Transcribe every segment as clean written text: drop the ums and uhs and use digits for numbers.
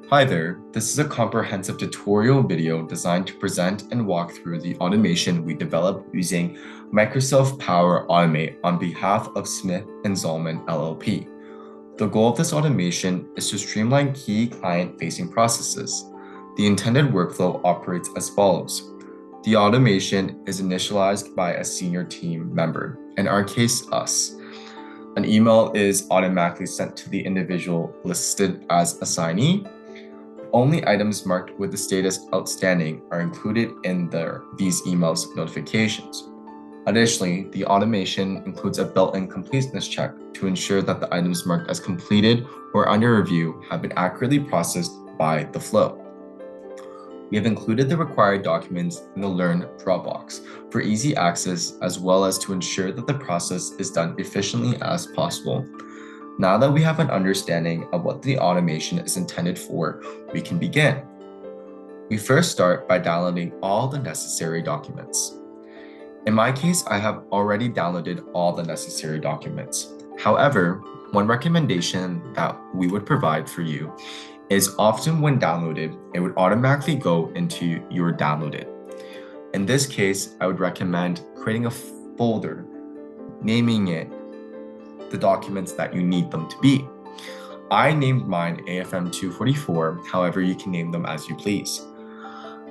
Hi there, this is a comprehensive tutorial video designed to present and walk through the automation we developed using Microsoft Power Automate on behalf of Smith & Zollman LLP. The goal of this automation is to streamline key client-facing processes. The intended workflow operates as follows. The automation is initialized by a senior team member, in our case, us. An email is automatically sent to the individual listed as assignee. Only items marked with the status outstanding are included in these emails notifications. Additionally, the automation includes a built-in completeness check to ensure that the items marked as completed or under review have been accurately processed by the flow. We have included the required documents in the Learn Dropbox for easy access, as well as to ensure that the process is done efficiently as possible. Now that we have an understanding of what the automation is intended for, we can begin. We first start by downloading all the necessary documents. In my case, I have already downloaded all the necessary documents. However, one recommendation that we would provide for you is often when downloaded, it would automatically go into your downloaded. In this case, I would recommend creating a folder, naming it the documents that you need them to be. I named mine AFM 244, however, you can name them as you please.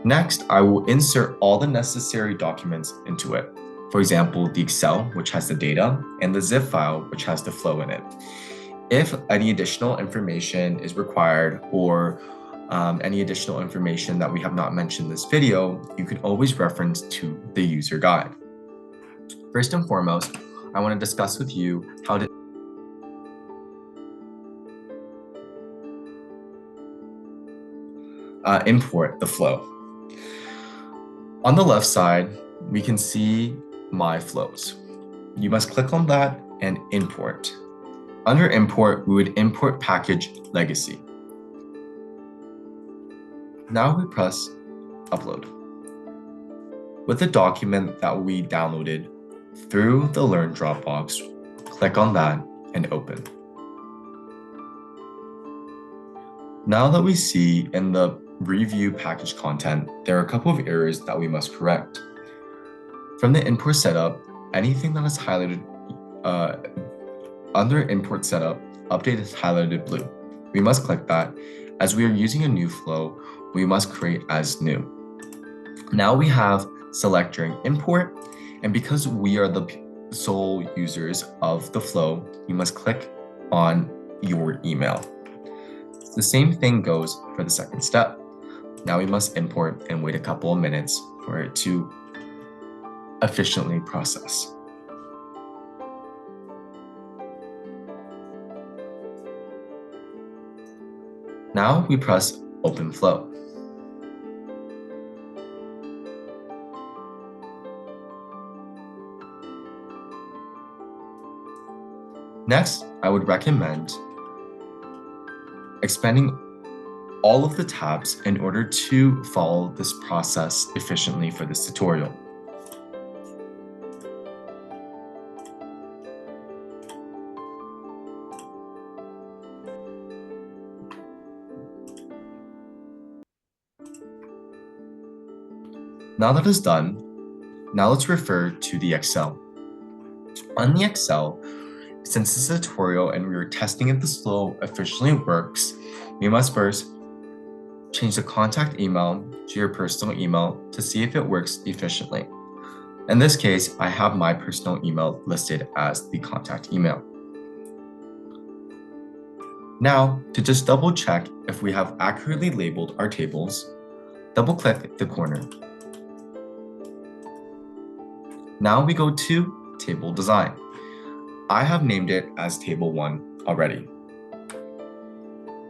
Next, I will insert all the necessary documents into it. For example, the Excel, which has the data, and the zip file, which has the flow in it. If any additional information is required or any additional information that we have not mentioned in this video, you can always reference to the user guide. First and foremost, I want to discuss with you how to import the flow. On the left side, we can see My Flows. You must click on that and import. Under import, we would import package legacy. Now we press upload. With the document that we downloaded through the Learn Dropbox, click on that and open. Now that we see in the review package content, there are a couple of errors that we must correct. From the import setup, anything that is highlighted under import setup, update is highlighted blue. We must click that. As we are using a new flow, we must create as new. Now we have select during import, and because we are the sole users of the flow, you must click on your email. The same thing goes for the second step. Now we must import and wait a couple of minutes for it to efficiently process. Now we press Open Flow. Next, I would recommend expanding all of the tabs in order to follow this process efficiently for this tutorial. Now that is done, now let's refer to the Excel. On the Excel, since this is a tutorial and we are testing if this flow efficiently works, we must first change the contact email to your personal email to see if it works efficiently. In this case, I have my personal email listed as the contact email. Now, to just double check if we have accurately labeled our tables, double click the corner. Now we go to Table Design. I have named it as Table 1 already.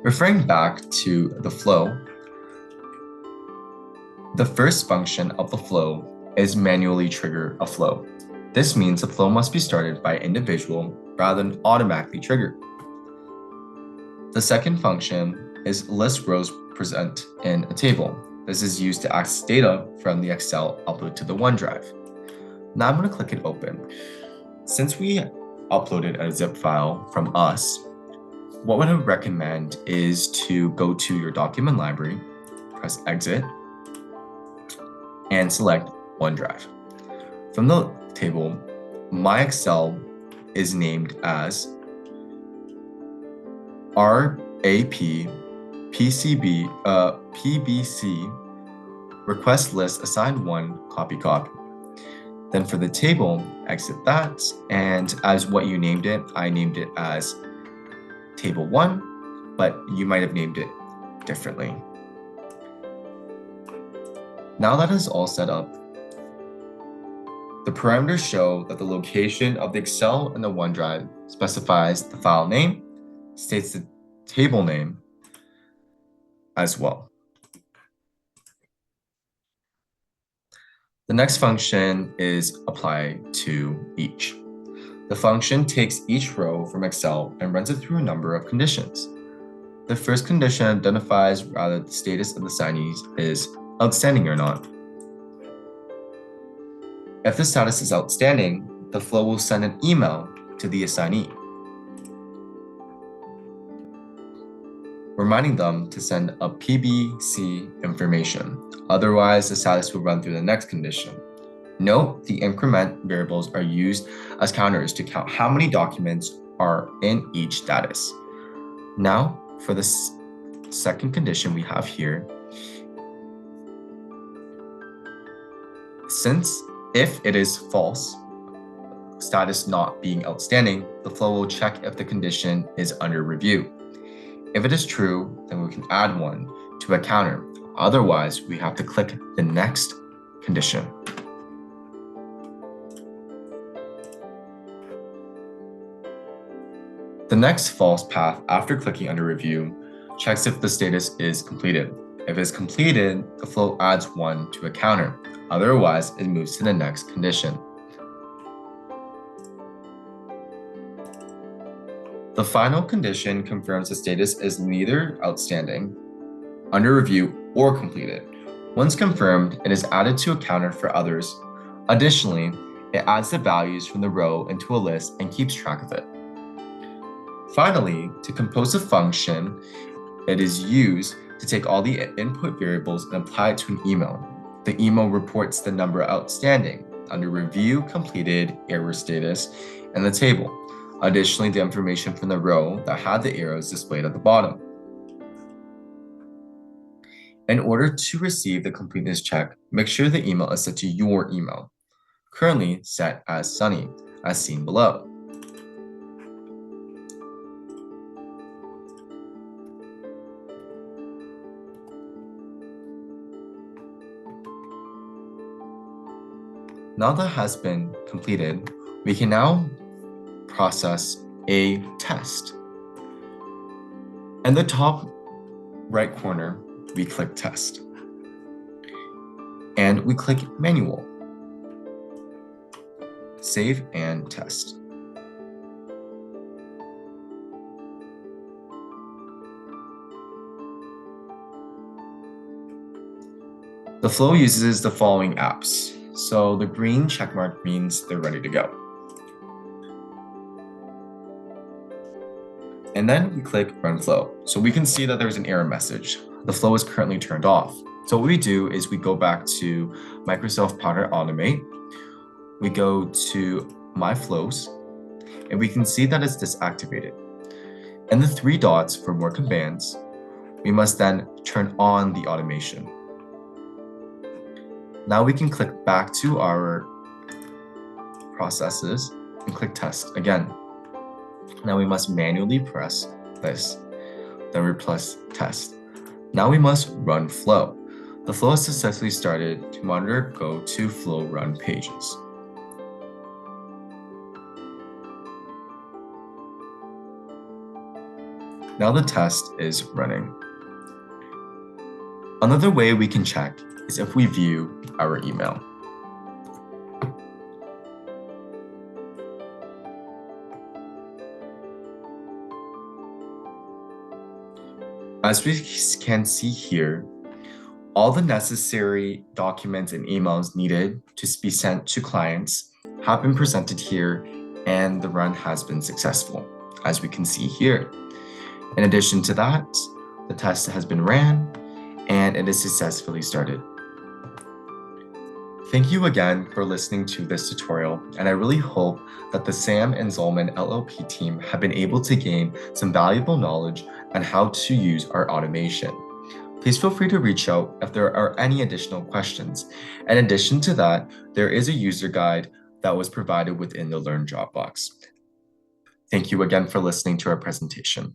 Referring back to the flow, the first function of the flow is manually trigger a flow. This means the flow must be started by individual rather than automatically triggered. The second function is list rows present in a table. This is used to access data from the Excel upload to the OneDrive. Now I'm going to click it open. Since we uploaded a zip file from us, what I would recommend is to go to your document library, press exit, and select OneDrive. From the table, my Excel is named as RAP PBC request list assign 1 copy. Then for the table, exit that, and as what you named it, I named it as table 1, but you might have named it differently. Now that is all set up, the parameters show that the location of the Excel in the OneDrive specifies the file name, states the table name as well. The next function is apply to each. The function takes each row from Excel and runs it through a number of conditions. The first condition identifies whether the status of the assignees is outstanding or not. If the status is outstanding, the flow will send an email to the assignee, reminding them to send a PBC information. Otherwise, the status will run through the next condition. Note, the increment variables are used as counters to count how many documents are in each status. Now, for the second condition we have here, if it is false, status not being outstanding, the flow will check if the condition is under review. If it is true, then we can add 1 to a counter. Otherwise, we have to click the next condition. The next false path after clicking under review checks if the status is completed. If it is completed, the flow adds 1 to a counter. Otherwise, it moves to the next condition. The final condition confirms the status is neither outstanding, under review, or completed. Once confirmed, it is added to a counter for others. Additionally, it adds the values from the row into a list and keeps track of it. Finally, to compose a function, it is used to take all the input variables and apply it to an email. The email reports the number outstanding, under review, completed, error status, and the table. Additionally, the information from the row that had the arrows displayed at the bottom. In order to receive the completeness check, make sure the email is set to your email, currently set as Sunny, as seen below. Now that has been completed, we can now process a test. In the top right corner, we click Test. And we click Manual. Save and test. The flow uses the following apps. So the green checkmark means they're ready to go. And then we click Run Flow. So we can see that there's an error message. The flow is currently turned off. So what we do is we go back to Microsoft Power Automate. We go to My Flows, and we can see that it's disactivated. And the 3 dots for more commands, we must then turn on the automation. Now we can click back to our processes and click Test again. Now we must manually press this, then we press Test. Now we must run flow. The flow is successfully started. To monitor, go to Flow Run Pages. Now the test is running. Another way we can check is if we view our email. As we can see here, all the necessary documents and emails needed to be sent to clients have been presented here, and the run has been successful, as we can see here. In addition to that, the test has been ran and it is successfully started. Thank you again for listening to this tutorial, and I really hope that the Sam and Zolman LLP team have been able to gain some valuable knowledge on how to use our automation. Please feel free to reach out if there are any additional questions. In addition to that, there is a user guide that was provided within the Learn Dropbox. Thank you again for listening to our presentation.